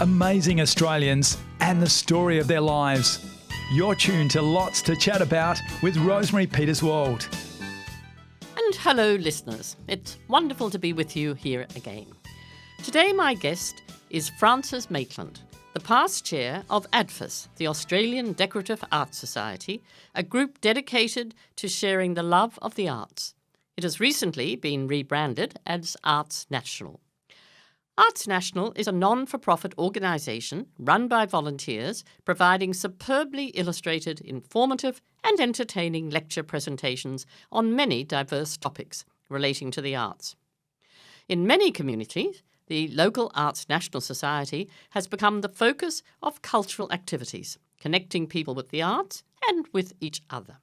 amazing Australians and the story of their lives. You're tuned to Lots to Chat About with Rosemary Peterswald. And hello, listeners. It's wonderful to be with you here again. Today, my guest is Frances Maitland, the past chair of ADFAS, the Australian Decorative Arts Society, a group dedicated to sharing the love of the arts. It has recently been rebranded as Arts National. Arts National is a non-for-profit organisation run by volunteers providing superbly illustrated, informative and entertaining lecture presentations on many diverse topics relating to the arts. In many communities, the local Arts National Society has become the focus of cultural activities, connecting people with the arts and with each other.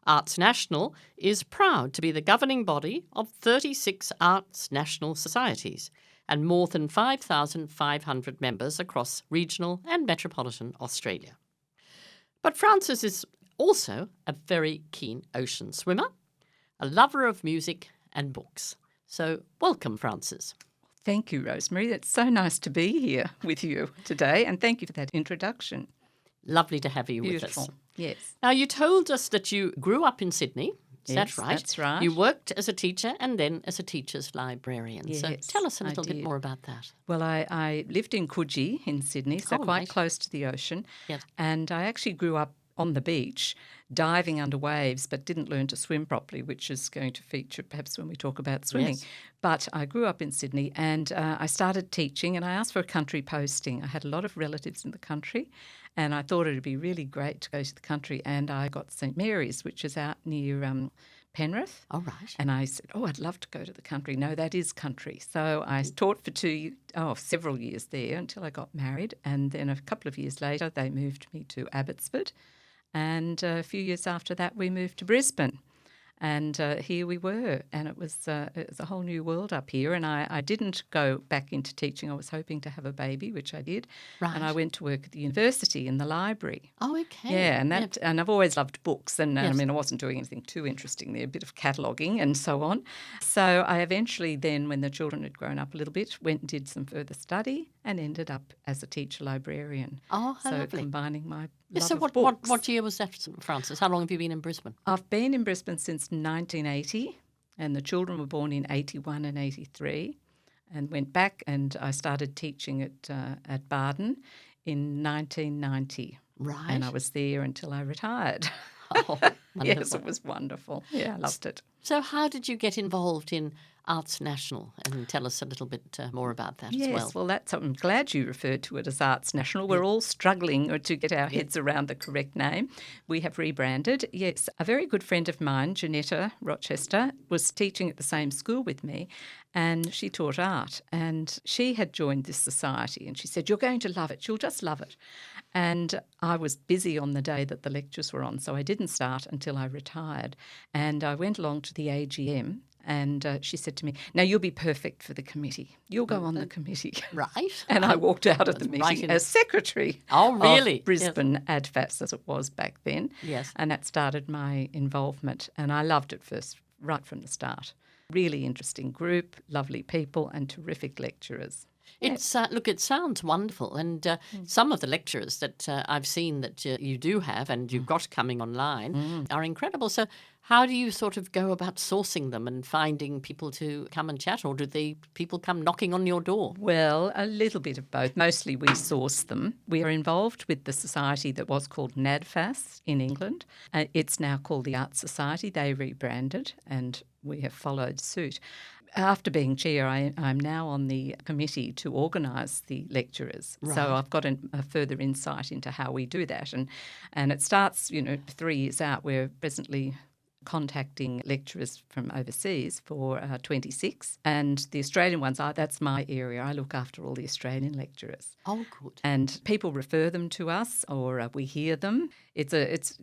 Arts National is proud to be the governing body of 36 Arts National Societies and more than 5,500 members across regional and metropolitan Australia. But Frances is also a very keen ocean swimmer, a lover of music and books. So welcome, Frances. Thank you, Rosemary. It's so nice to be here with you today, and thank you for that introduction. Lovely to have you Beautiful. with us. Yes. Now, you told us that you grew up in Sydney. Is that right? That's right. You worked as a teacher and then as a teacher's librarian. Yes, so tell us a little I bit did. more about that. Well, I lived in Coogee in Sydney, so quite nice. close to the ocean. Yes. And I actually grew up on the beach, diving under waves, but didn't learn to swim properly, which is going to feature perhaps when we talk about swimming. Yes. But I grew up in Sydney and I started teaching, and I asked for a country posting. I had a lot of relatives in the country, and I thought it would be really great to go to the country, and I got St Mary's, which is out near Penrith. All right. And I said, I'd love to go to the country. No, that is country. So I taught for several years there until I got married. And then a couple of years later, they moved me to Abbotsford. And a few years after that, we moved to Brisbane. And here we were, and it was a whole new world up here. And I didn't go back into teaching. I was hoping to have a baby, which I did. Right. And I went to work at the university in the library. Oh, okay. Yeah, and I've always loved books, and Yes. I mean, I wasn't doing anything too interesting there, a bit of cataloguing and so on. So I eventually then, when the children had grown up a little bit, went and did some further study and ended up as a teacher librarian. Oh, how so lovely. combining my Yes, love so of books. what year was that, Frances? How long have you been in Brisbane? I've been in Brisbane since 1980, and the children were born in 81 and 83, and went back and I started teaching at Barden in 1990. Right. And I was there until I retired. Oh, Yes, wonderful. it was wonderful. Yeah, I loved it. So how did you get involved in Arts National? And tell us a little bit more about that as well. Yes, I'm glad you referred to it as Arts National. We're all struggling to get our heads around the correct name. We have rebranded. Yes, a very good friend of mine, Janetta Rochester, was teaching at the same school with me, and she taught art. And she had joined this society, and she said, "You're going to love it. You'll just love it." And I was busy on the day that the lectures were on, so I didn't start until I retired. And I went along to the AGM, and she said to me, "Now you'll be perfect for the committee. You'll go on the committee." Right. And I walked out of the That's right meeting in- as secretary Oh, really? of Brisbane ADFAS, as it was back then. Yes. And that started my involvement, and I loved it first, right from the start. Really interesting group, lovely people, and terrific lecturers. It's look, it sounds wonderful, and some of the lecturers that I've seen that you do have and you've got coming online are incredible. So how do you sort of go about sourcing them and finding people to come and chat, or do people come knocking on your door? Well, a little bit of both. Mostly we source them. We are involved with the society that was called NADFAS in England. It's now called the Arts Society. They rebranded, and we have followed suit. After being chair, I'm now on the committee to organise the lecturers. Right. So I've got a further insight into how we do that. And it starts, 3 years out. We're presently contacting lecturers from overseas for 26. And the Australian ones, that's my area. I look after all the Australian lecturers. Oh, good. And people refer them to us, or we hear them. It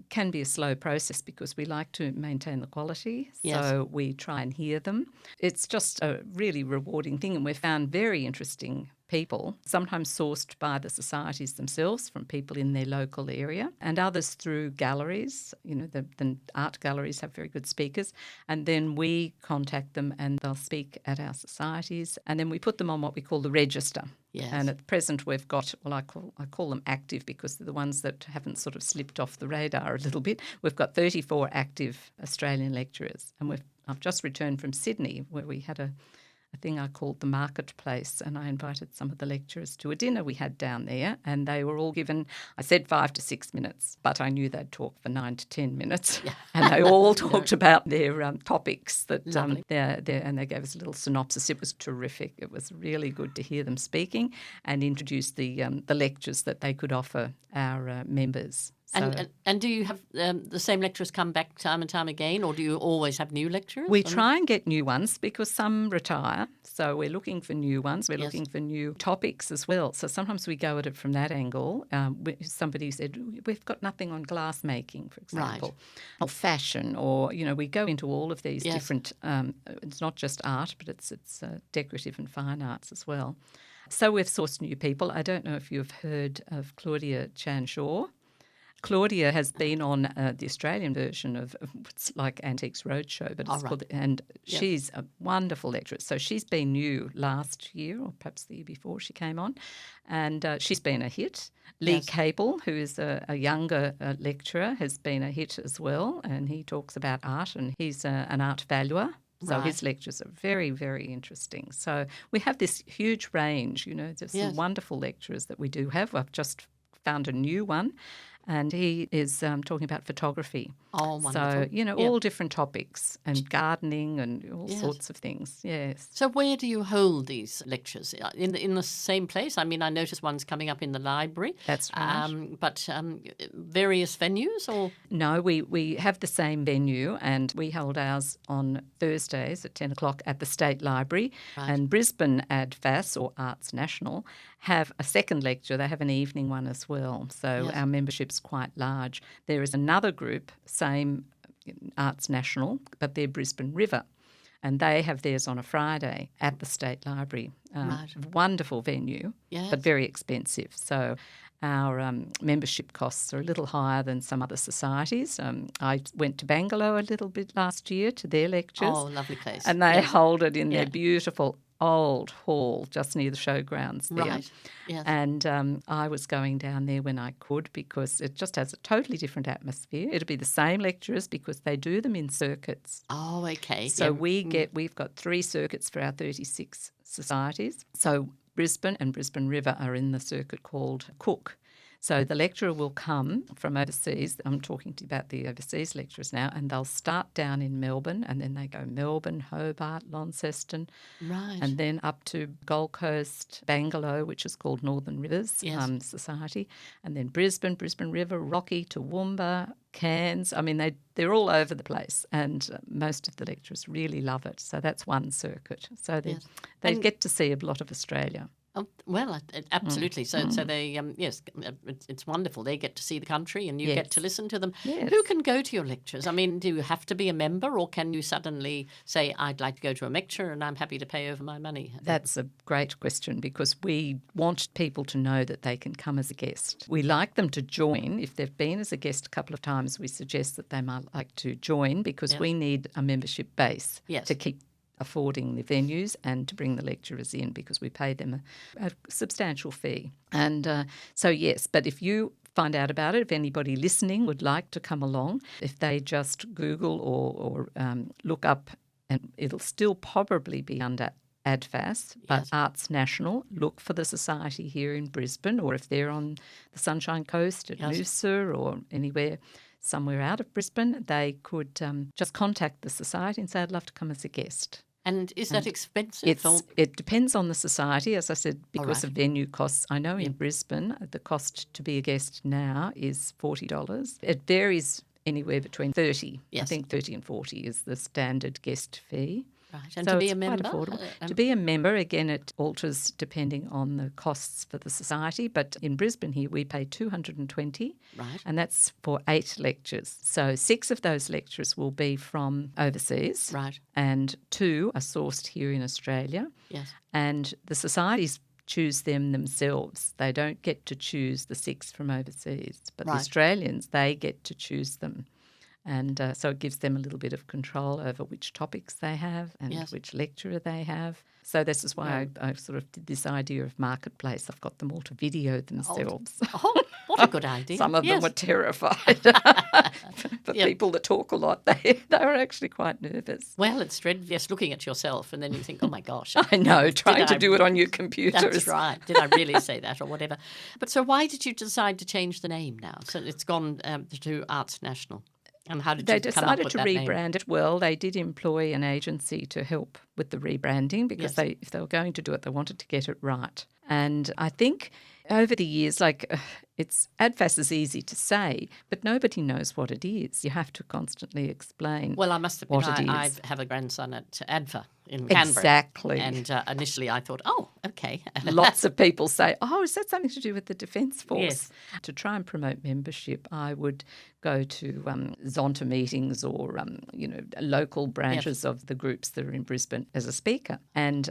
can be a slow process because we like to maintain the quality, so Yes. we try and hear them. It's just a really rewarding thing, and we've found very interesting people, sometimes sourced by the societies themselves from people in their local area, and others through galleries. The art galleries have very good speakers, and then we contact them and they'll speak at our societies, and then we put them on what we call the register. Yes. And at present we've got, I call them active because they're the ones that haven't sort of slipped off the radar a little bit. We've got 34 active Australian lecturers, and I've just returned from Sydney where we had a thing I called the marketplace, and I invited some of the lecturers to a dinner we had down there, and they were all given, I said 5 to 6 minutes, but I knew they'd talk for 9 to 10 minutes, and they all talked about their topics that and they gave us a little synopsis. It was terrific. It was really good to hear them speaking and introduce the lectures that they could offer our members. So, and do you have the same lecturers come back time and time again, or do you always have new lecturers? We try and get new ones because some retire, so we're looking for new ones. We're looking for new topics as well. So sometimes we go at it from that angle. Somebody said, we've got nothing on glass making, for example, or fashion, or, we go into all of these different, it's not just art, but it's decorative and fine arts as well. So we've sourced new people. I don't know if you've heard of Claudia Chanshaw. Claudia has been on the Australian version of it's like Antiques Roadshow, but it's called, and she's a wonderful lecturer. So she's been new last year, or perhaps the year before she came on, and she's been a hit. Lee Cable, who is a younger lecturer, has been a hit as well, and he talks about art, and he's an art valuer. So his lectures are very, very interesting. So we have this huge range, there's some wonderful lecturers that we do have. I've just found a new one, and he is talking about photography. Oh, wonderful. So, all different topics, and gardening and all sorts of things, yes. So where do you hold these lectures? In the same place? I mean, I noticed one's coming up in the library. That's right. But various venues, or? No, we have the same venue, and we hold ours on Thursdays at 10 o'clock at the State Library. Right. And Brisbane ADFAS, or Arts National, have a second lecture. They have an evening one as well. So our membership's quite large. There is another group, same Arts National, but they're Brisbane River, and they have theirs on a Friday at the State Library. Wonderful venue, but very expensive. So our membership costs are a little higher than some other societies. I went to Bangalore a little bit last year to their lectures. Oh, lovely place. And they hold it in their beautiful old hall just near the showgrounds there. Right, yes. And I was going down there when I could because it just has a totally different atmosphere. It'll be the same lecturers because they do them in circuits. Oh, okay. So we've got 3 circuits for our 36 societies. So Brisbane and Brisbane River are in the circuit called Cook. So the lecturer will come from overseas. I'm talking to you about the overseas lecturers now, and they'll start down in Melbourne, and then they go Melbourne, Hobart, Launceston, and then up to Gold Coast, Bangalore, which is called Northern Rivers Society, and then Brisbane, Brisbane River, Rocky, Toowoomba, Cairns. I mean, they're all over the place, and most of the lecturers really love it. So that's one circuit. So they get to see a lot of Australia. Oh, well, absolutely. So they, it's wonderful. They get to see the country and you get to listen to them. Yes. Who can go to your lectures? I mean, do you have to be a member, or can you suddenly say, I'd like to go to a lecture and I'm happy to pay over my money? That's a great question because we want people to know that they can come as a guest. We like them to join. If they've been as a guest a couple of times, we suggest that they might like to join because we need a membership base to keep affording the venues and to bring the lecturers in because we pay them a substantial fee. And so, yes, but if you find out about it, if anybody listening would like to come along, if they just Google or look up, and it'll still probably be under ADFAS, but Arts National, look for the society here in Brisbane, or if they're on the Sunshine Coast at Noosa or anywhere somewhere out of Brisbane, they could just contact the society and say, I'd love to come as a guest. And is that expensive? It depends on the society, as I said, because of venue costs. I know in Brisbane, the cost to be a guest now is $40. It varies anywhere between 30. I think 30 and 40 is the standard guest fee. Right. And so to be it's a member? Quite affordable. To be a member, again, it alters depending on the costs for the society. But in Brisbane here, we pay $220, and that's for 8 lectures. So 6 of those lectures will be from overseas, and 2 are sourced here in Australia. Yes. And the societies choose them themselves. They don't get to choose the 6 from overseas, but the Right. Australians, they get to choose them. And so it gives them a little bit of control over which topics they have and Yes. which lecturer they have. So this is why I sort of did this idea of marketplace. I've got them all to video themselves. Oh, what a good idea. Some of them Yes. were terrified. For Yeah. people that talk a lot, they were actually quite nervous. Well, it's dreadful, yes, looking at yourself and then you think, oh my gosh. I know, trying to I- do it on your computer. That's right. Did I really say that or whatever? But so why did you decide to change the name now? So it's gone to Arts National. And how did They you come up decided with to that name? rebrand it. Well, they did employ an agency to help with the rebranding because Yes. if they were going to do it, they wanted to get it right. And I think over the years, it's ADFAS is easy to say, but nobody knows what it is. You have to constantly explain. Well, I must admit, what it I is. have a grandson at ADFA in Canberra. Exactly. And initially I thought, oh, okay. Lots of people say, oh, is that something to do with the Defence Force? Yes. To try and promote membership, I would go to Zonta meetings or, local branches of the groups that are in Brisbane as a speaker. And,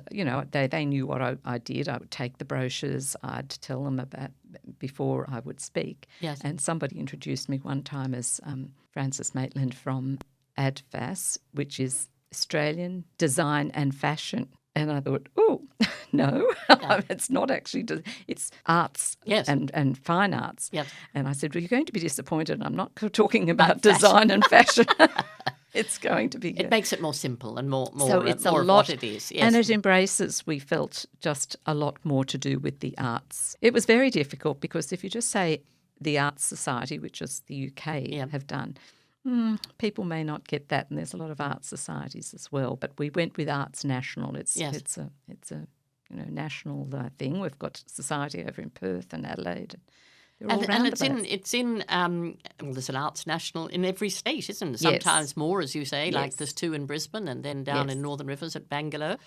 they knew what I did. I would take the brochures. I'd tell them about before I would speak. Yes. And somebody introduced me one time as Frances Maitland from ADFAS, which is Australian Design and Fashion. And I thought, oh, no, it's not actually, it's arts Yes. and fine arts. Yes. And I said, well, you're going to be disappointed. I'm not talking about fashion. design and fashion. It's going to be It makes it more simple and more so it's more a of lot, what it is. Yes. and it embraces, we felt, just a lot more to do with the arts. It was very difficult because if you just say the Arts Society, which is the UK have done, people may not get that, and there's a lot of art societies as well. But we went with Arts National. It's a national thing. We've got society over in Perth and Adelaide. They're all around and it's in well, there's an Arts National in every state, isn't there? Sometimes more, as you say, like Yes. there's 2 in Brisbane and then down Yes. in Northern Rivers at Bangalore.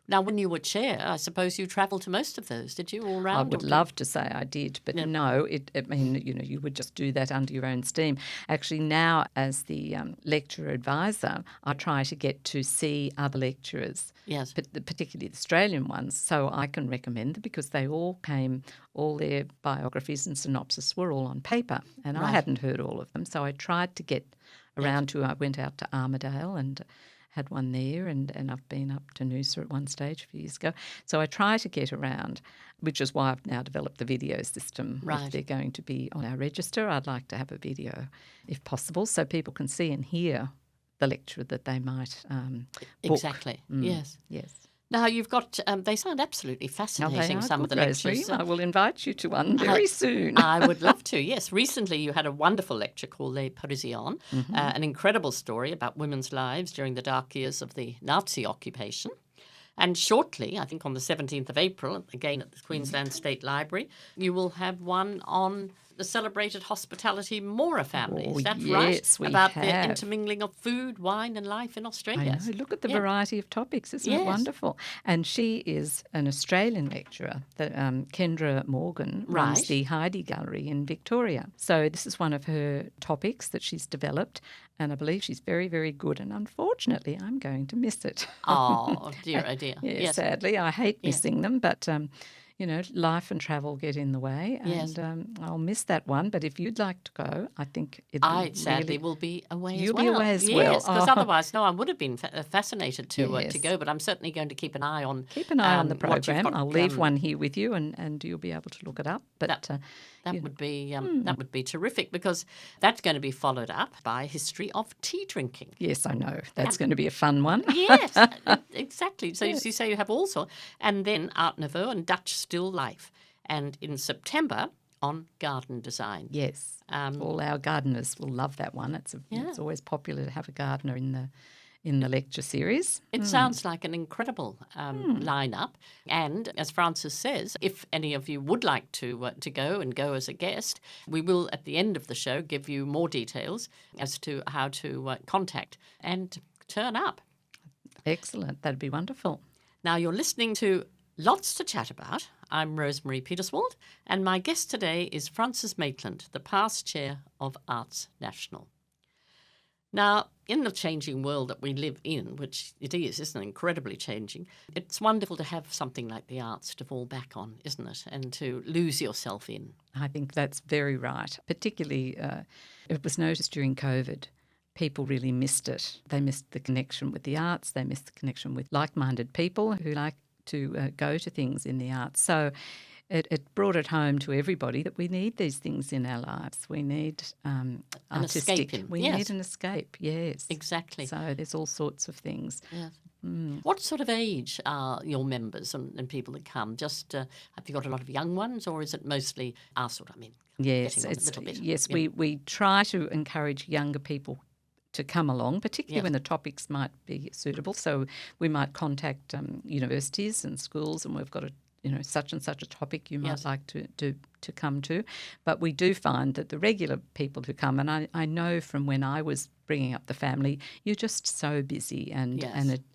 Now, when you were chair, I suppose you travelled to most of those, did you, all round? I would love to say I did, but no, you would just do that under your own steam. Actually, now as the lecturer advisor, I try to get to see other lecturers, Yes. particularly the Australian ones, so I can recommend them because they all came, all their biographies and synopsis were all on paper, and I hadn't heard all of them, so I tried to get around to, I went out to Armidale and had one there, and I've been up to Noosa at one stage a few years ago. So I try to get around, which is why I've now developed the video system. Right. If they're going to be on our register, I'd like to have a video, if possible, so people can see and hear the lecture that they might book. Exactly, yes. Yes. Now, you've got, they sound absolutely fascinating, some of the Rosemary. lectures. I will invite you to one very soon. I would love to, yes. Recently, you had a wonderful lecture called Les Parisiens, an incredible story about women's lives during the dark years of the Nazi occupation. And shortly, I think on the 17th of April, again at the Queensland State Library, you will have one on the celebrated hospitality Mora family. Oh, Is that yes, right? we About the have. intermingling of food, wine and life in I Australia. know. Look at the Yeah. variety of topics. Isn't it Yes. wonderful? And she is an Australian lecturer. Kendra Morgan runs Right. the Heidi Gallery in Victoria. So this is one of her topics that she's developed, and I believe she's very, very good. And unfortunately, I'm going to miss it. Oh, dear, oh dear. Yeah, Yes. sadly, I hate missing them, but life and travel get in the way, Yes. and I'll miss that one. But if you'd like to go, I think it'd be I sadly really... will be away You'll as well. be away as well. Yes, because Oh. otherwise, no, I would have been fascinated to Yes. go, but I'm certainly going to keep an eye on Keep an eye on the what you've program. got, I'll leave one here with you, and you'll be able to look it up. But That would be terrific because that's going to be followed up by a history of tea drinking. yes, I know that's going to be a fun one. Yes, exactly. So you say you have also, and then Art Nouveau and Dutch still life, and in September on garden design. Yes, all our gardeners will love that one. It's always popular to have a gardener in the lecture series. It sounds like an incredible lineup. And as Frances says, if any of you would like to go as a guest, we will at the end of the show give you more details as to how to contact and turn up. Excellent. That'd be wonderful. Now you're listening to Lots to Chat About. I'm Rosemary Peterswald, and my guest today is Frances Maitland, the past chair of Arts National. Now, in the changing world that we live in, which it is, isn't it, incredibly changing, it's wonderful to have something like the arts to fall back on, isn't it, and to lose yourself in. I think that's very right. Particularly, it was noticed during COVID. People really missed it. They missed the connection with the arts. They missed the connection with like-minded people who like to go to things in the arts. So it brought it home to everybody that we need these things in our lives. We need artistic. Escape. We need an escape, yes. Exactly. So there's all sorts of things. Yes. What sort of age are your members and people that come? Just have you got a lot of young ones, or is it mostly our sort? I mean, yes, getting on a little bit. Yes, Yeah. we try to encourage younger people to come along, particularly when the topics might be suitable. So we might contact universities and schools, and we've got such and such a topic you might like to come to. But we do find that the regular people who come, and I know from when I was bringing up the family, you're just so busy and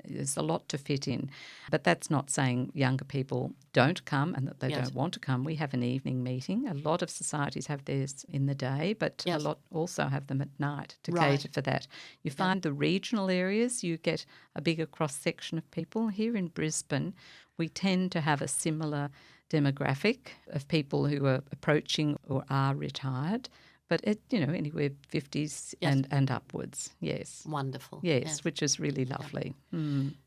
there's a lot to fit in. But that's not saying younger people don't come and that they don't want to come. We have an evening meeting. A lot of societies have theirs in the day, but a lot also have them at night to cater for that. You find the regional areas, you get a bigger cross-section of people. Here in Brisbane, we tend to have a similar demographic of people who are approaching or are retired, but anywhere 50s and upwards. Yes. Wonderful. Yes, which is really lovely.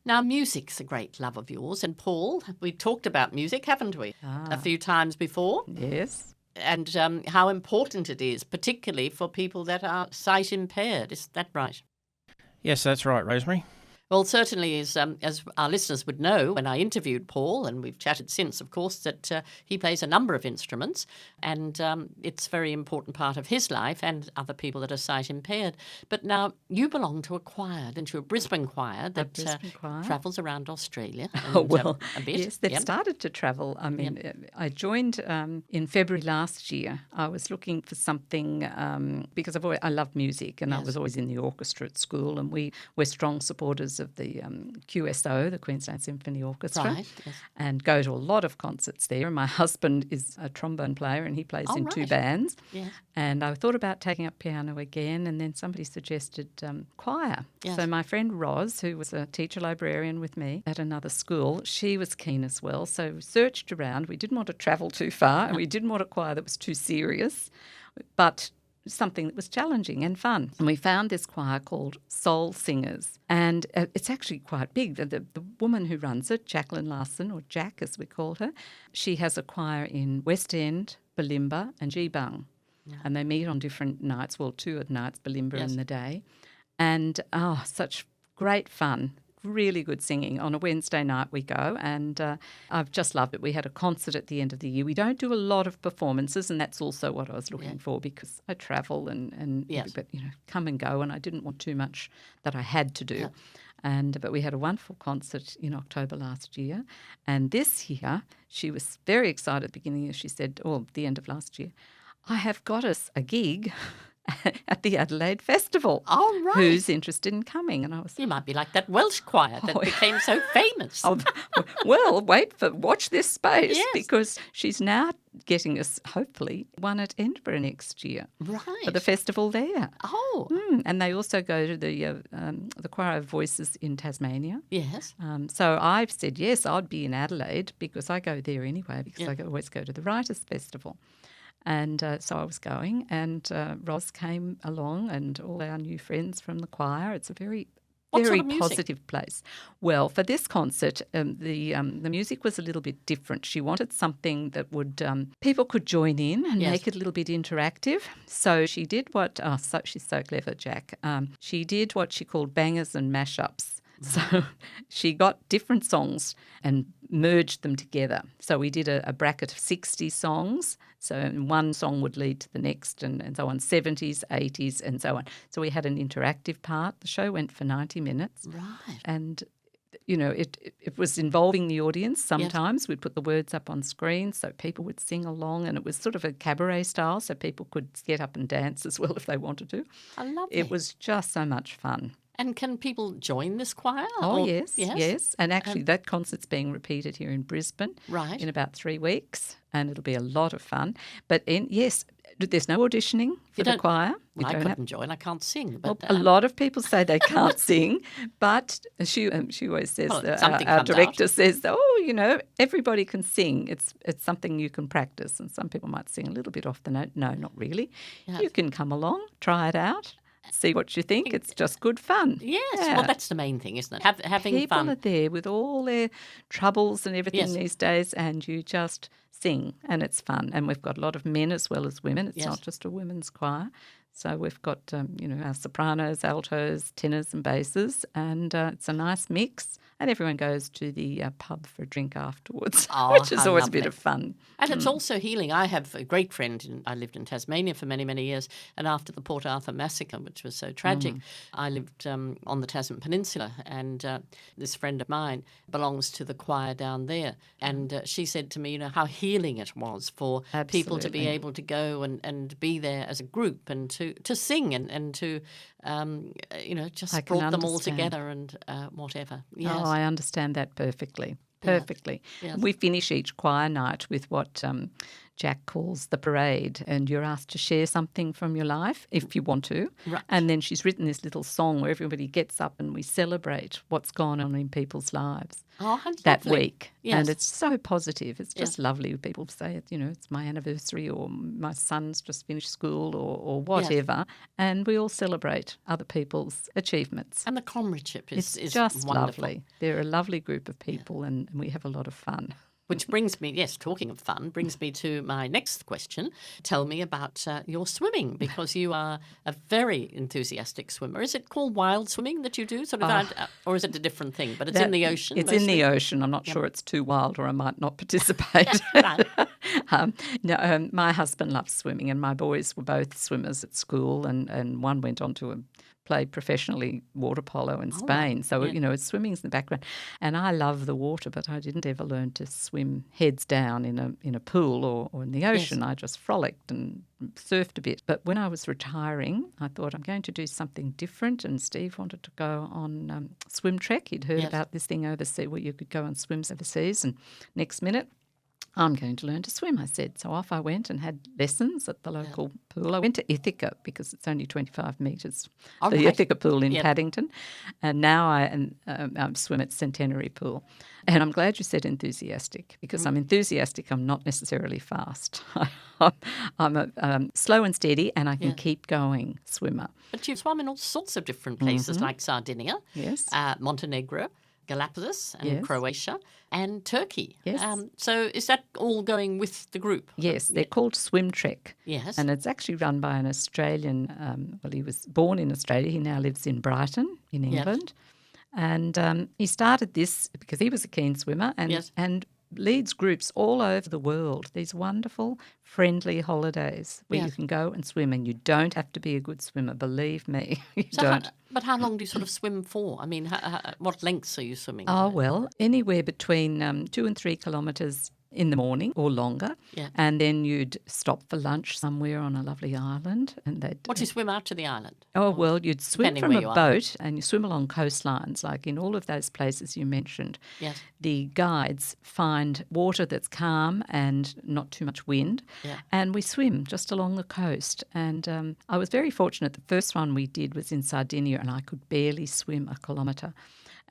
Now, music's a great love of yours. And Paul, we talked about music, haven't we, a few times before? Yes. And how important it is, particularly for people that are sight impaired. Is that right? Yes, that's right, Rosemary. Well, certainly, as our listeners would know, when I interviewed Paul, and we've chatted since, of course, that he plays a number of instruments, and it's a very important part of his life and other people that are sight impaired. But now you belong to a choir, don't you? A Brisbane choir that travels around Australia. And, a bit. Yes, they've started to travel. I mean, I joined in February last year. I was looking for something because I love music, and I was always in the orchestra at school, and we're strong supporters of the QSO, the Queensland Symphony Orchestra, and go to a lot of concerts there. And my husband is a trombone player and he plays in two bands. Yes. And I thought about taking up piano again, and then somebody suggested choir. Yes. So my friend Ros, who was a teacher librarian with me at another school, she was keen as well. So we searched around. We didn't want to travel too far and we didn't want a choir that was too serious, but something that was challenging and fun. And we found this choir called Soul Singers, and it's actually quite big. The woman who runs it, Jacqueline Larson, or Jack as we call her, she has a choir in West End, Bulimba and Geebung. Yeah. And they meet on different nights, well, 2 nights, Bulimba in the day. And, such great fun. Really good singing. On a Wednesday night we go, and I've just loved it. We had a concert at the end of the year. We don't do a lot of performances, and that's also what I was looking for, because I travel and but come and go, and I didn't want too much that I had to do. Yeah. But we had a wonderful concert in October last year, and this year she was very excited at the beginning. She said, the end of last year, I have got us a gig at the Adelaide Festival. Oh, right. Who's interested in coming? And I was... You might be like that Welsh choir that became so famous. Well, watch this space, because she's now getting us, hopefully, one at Edinburgh next year. Right. For the festival there. Oh. And they also go to the Choir of Voices in Tasmania. Yes. So I've said, yes, I'd be in Adelaide, because I go there anyway, because I always go to the Writers' Festival. And so I was going, and Ros came along, and all our new friends from the choir. It's a very positive place. Well, for this concert, the music was a little bit different. She wanted something that would people could join in and make it a little bit interactive. So she did she's so clever, Jack. She did what she called bangers and mashups. So she got different songs and merged them together. So we did a bracket of 60 songs. So one song would lead to the next, and so on, 70s, 80s, and so on. So we had an interactive part. The show went for 90 minutes. Right. And, it was involving the audience. Sometimes we'd put the words up on screen so people would sing along, and it was sort of a cabaret style, so people could get up and dance as well if they wanted to. I love it. It was just so much fun. And can people join this choir? Oh, yes. And actually that concert's being repeated here in Brisbane in about 3 weeks, and it'll be a lot of fun. But There's no auditioning for the choir. Well, I couldn't join. I can't sing. But, a lot of people say they can't sing, but she always says, our director says, everybody can sing. It's something you can practice, and some people might sing a little bit off the note. No, not really. Yes. You can come along, try it out. See what you think. It's just good fun. Yes. Yeah. Well, that's the main thing, isn't it? Having people fun. People are there with all their troubles and everything these days, and you just sing, and it's fun. And we've got a lot of men as well as women. It's not just a women's choir. So we've got, our sopranos, altos, tenors and basses, and it's a nice mix. And everyone goes to the pub for a drink afterwards, which is always lovely. A bit of fun. And it's also healing. I have a great friend. I lived in Tasmania for many, many years. And after the Port Arthur massacre, which was so tragic, I lived on the Tasman Peninsula. And this friend of mine belongs to the choir down there. And she said to me, how healing it was for people to be able to go and be there as a group and to sing and to, just brought them all together and whatever. Yes. Oh, I understand that perfectly. Perfectly. Yes. We finish each choir night with what Jack calls the parade, and you're asked to share something from your life if you want to. Right. And then she's written this little song where everybody gets up and we celebrate what's gone on in people's lives that week. Yes. And it's so positive. It's just lovely. People say, it's my anniversary or my son's just finished school or whatever. Yes. And we all celebrate other people's achievements. And the comradeship is just wonderful. Lovely. They're a lovely group of people and we have a lot of fun. Which brings me, talking of fun, brings me to my next question. Tell me about your swimming, because you are a very enthusiastic swimmer. Is it called wild swimming that you do, or is it a different thing? But it's in the ocean. It's mostly in the ocean. I'm not sure it's too wild, or I might not participate. My husband loves swimming, and my boys were both swimmers at school, and one went on to play professionally water polo in Spain. So, swimming's in the background. And I love the water, but I didn't ever learn to swim heads down in a pool or in the ocean. Yes. I just frolicked and surfed a bit. But when I was retiring, I thought I'm going to do something different, and Steve wanted to go on swim trek. He'd heard about this thing overseas where you could go on swims overseas, and next minute, I'm going to learn to swim, I said. So off I went and had lessons at the local pool. I went to Ithaca because it's only 25 metres, the Ithaca pool in Paddington. And now I swim at Centenary Pool. And I'm glad you said enthusiastic, because I'm enthusiastic. I'm not necessarily fast. I'm a slow and steady, and I can keep going swimmer. But you've swum in all sorts of different places, like Sardinia, Montenegro, Galapagos and Croatia and Turkey. Yes. So is that all going with the group? Yes, they're called Swim Trek. Yes. And it's actually run by an Australian, he was born in Australia. He now lives in Brighton in England. Yes. And he started this because he was a keen swimmer and leads groups all over the world, these wonderful, friendly holidays where you can go and swim, and you don't have to be a good swimmer, believe me. But how long do you sort of swim for? I mean, what lengths are you swimming? Oh, well, anywhere between 2 and 3 kilometres in the morning or longer. Yeah. And then you'd stop for lunch somewhere on a lovely island. And what do you swim out to the island? Oh, well, you'd swim from a boat and you swim along coastlines, like in all of those places you mentioned. Yes. The guides find water that's calm and not too much wind. Yeah. And we swim just along the coast. And I was very fortunate. The first one we did was in Sardinia, and I could barely swim a kilometre.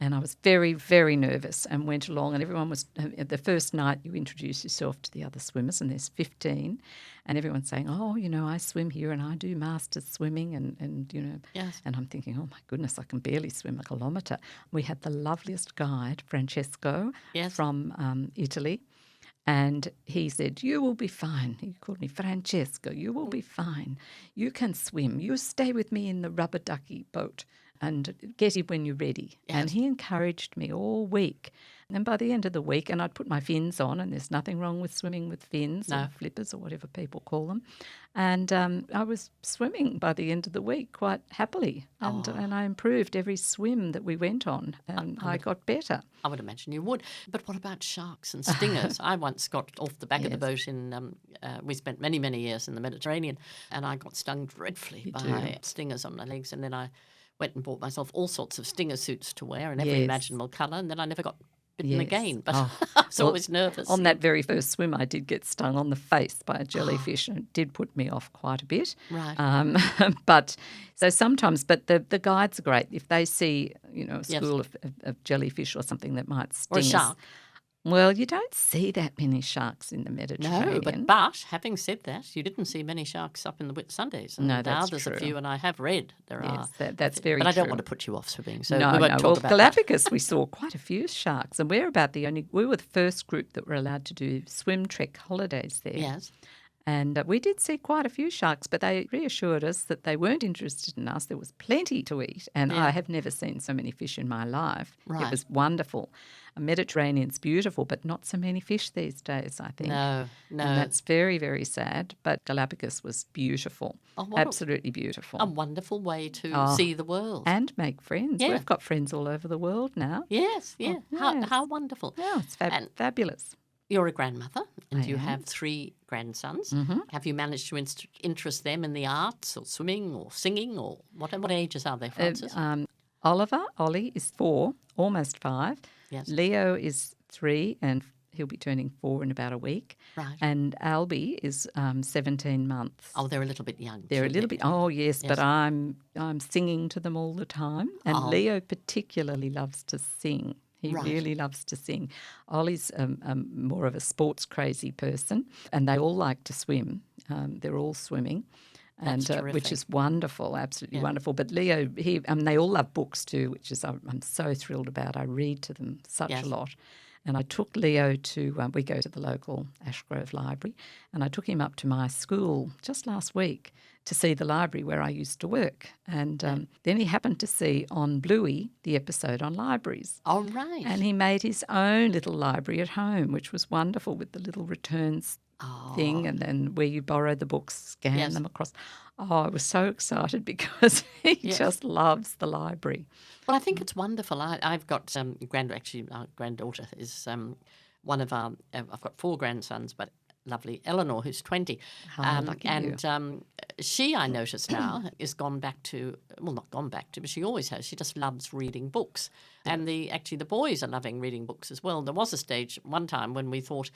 And I was very, very nervous and went along, and everyone was, the first night you introduce yourself to the other swimmers, and there's 15, and everyone's saying, oh, I swim here and I do masters swimming and yes. And I'm thinking, oh my goodness, I can barely swim a kilometre. We had the loveliest guide, Francesco, from Italy. And he said, you will be fine. He called me Francesco. You will be fine. You can swim. You stay with me in the rubber ducky boat and get it when you're ready. Yes. And he encouraged me all week. And then by the end of the week, and I'd put my fins on, and there's nothing wrong with swimming with fins or flippers or whatever people call them. And I was swimming by the end of the week quite happily. And I improved every swim that we went on, and I got better. I would imagine you would. But what about sharks and stingers? I once got off the back of the boat in, we spent many, many years in the Mediterranean, and I got stung dreadfully by stingers on my legs, and then I went and bought myself all sorts of stinger suits to wear in every imaginable colour, and then I never got bitten Yes. again, but Oh, I was well, always nervous. On that very first swim, I did get stung on the face by a jellyfish, and it did put me off quite a bit. Right. But so sometimes, but the guides are great. If they see, a Yes. school of jellyfish or something that might sting Or a us. shark. Well, you don't see that many sharks in the Mediterranean. No, but having said that, you didn't see many sharks up in the Whitsundays. And No, now that's there's true. a few, and I have read there are. Yes, that's very But I don't true. want to put you off swimming, so No, we won't no. talk Well, about Galapagos, we saw quite a few sharks, and we were the first group that were allowed to do swim trek holidays there. that. Yes. And we did see quite a few sharks, but they reassured us that they weren't interested in us. There was plenty to eat, and Yeah. I have never seen so many fish in my life. Right. It was wonderful. Mediterranean's beautiful, but not so many fish these days, I think. No. And that's very, very sad. But Galapagos was beautiful, Oh, what a- absolutely beautiful. A wonderful way to Oh. see the world. And make friends. Yeah. We've got friends all over the world now. Yes, yeah. Oh, yes. How wonderful. Yeah, it's And- fabulous. You're a grandmother and I you am. have 3 grandsons. Mm-hmm. Have you managed to interest them in the arts or swimming or singing or what ages are they, Frances? Ollie is 4, almost 5. Yes. Leo is 3, and he'll be turning 4 in about a week. Right. And Albie is 17 months. Oh, they're a little bit young. They're a too, little bit. Oh yes, but Yes. I'm singing to them all the time, and Oh. Leo particularly loves to sing. He Right. really loves to sing. Ollie's more of a sports crazy person, and they all like to swim. They're all swimming, and That's which terrific. is wonderful, absolutely Yeah. wonderful. But Leo, they all love books too, which is I'm so thrilled about. I read to them such Yes. a lot. And I took Leo to, we go to the local Ashgrove Library, and I took him up to my school just last week to see the library where I used to work. And then he happened to see on Bluey the episode on libraries. Oh, right. And he made his own little library at home, which was wonderful with the little returns thing, and then where you borrow the books, scan Yes. them across. Oh, I was so excited because he Yes. just loves the library. Well, I think it's wonderful. I've got our granddaughter is one of our. I've got 4 grandsons, but lovely Eleanor, who's 20, lucky you. and she, I notice now, has gone back to not gone back to, but she always has. She just loves reading books, and the boys are loving reading books as well. There was a stage one time when we thought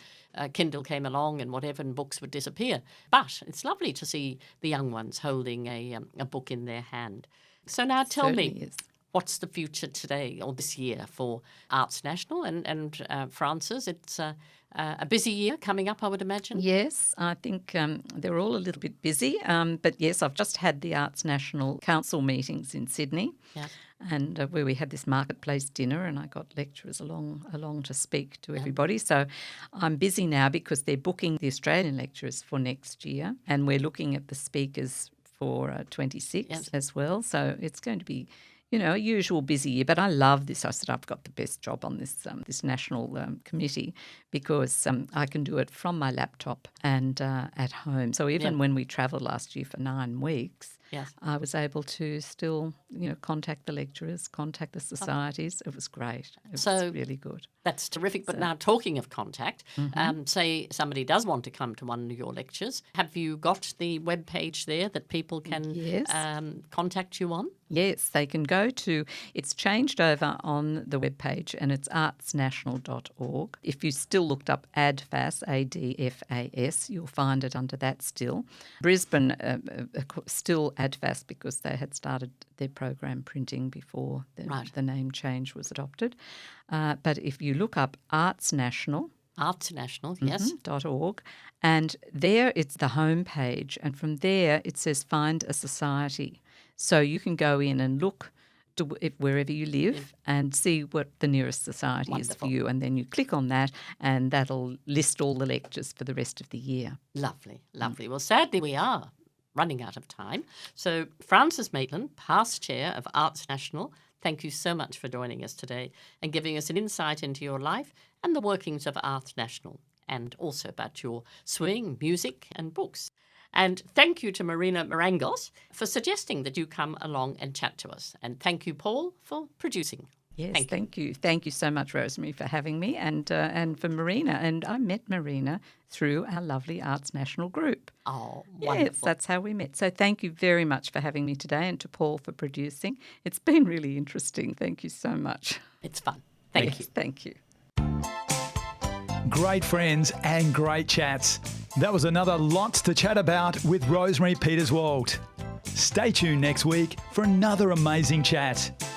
Kindle came along and whatever, and books would disappear. But it's lovely to see the young ones holding a book in their hand. So now tell me. Certainly is. What's the future today or this year for Arts National and Frances? It's a busy year coming up, I would imagine. Yes, I think they're all a little bit busy. But yes, I've just had the Arts National Council meetings in Sydney, Yeah. and where we had this marketplace dinner, and I got lecturers along to speak to everybody. So I'm busy now because they're booking the Australian lecturers for next year, and we're looking at the speakers for 26 Yes. as well. So it's going to be, a usual busy year, but I love this. I said I've got the best job on this national committee because I can do it from my laptop and at home. So even when we travelled last year for 9 weeks, Yes. I was able to still, contact the lecturers, contact the societies. It was great. It So- was really good. That's terrific. But now, talking of contact, Mm-hmm. say somebody does want to come to one of your lectures. Have you got the web page there that people can Yes. contact you on? Yes, they can go to, it's changed over on the webpage and it's artsnational.org. If you still looked up ADFAS, ADFAS, you'll find it under that still. Brisbane, still ADFAS because they had started their program printing before the name change was adopted. But if you look up Arts National, Arts National, yes. .org, and there it's the home page, and from there it says find a society. So you can go in and look to wherever you live and see what the nearest society is for Wonderful. you, and then you click on that and that'll list all the lectures for the rest of the year. Lovely, lovely. Well, sadly, we are running out of time. So, Frances Maitland, past chair of Arts National, thank you so much for joining us today and giving us an insight into your life and the workings of Arts National, and also about your swimming, music, and books. And thank you to Marina Marangos for suggesting that you come along and chat to us. And thank you, Paul, for producing. Yes, thank you. Thank you so much, Rosemary, for having me, and for Marina. And I met Marina through our lovely Arts National group. Oh, Yes, wonderful. that's how we met. So thank you very much for having me today, and to Paul for producing. It's been really interesting. Thank you so much. It's fun. Thank Yes, you. Thank you. great friends and great chats. That was another Lots to Chat About with Rosemary Peterswald. Stay tuned next week for another amazing chat.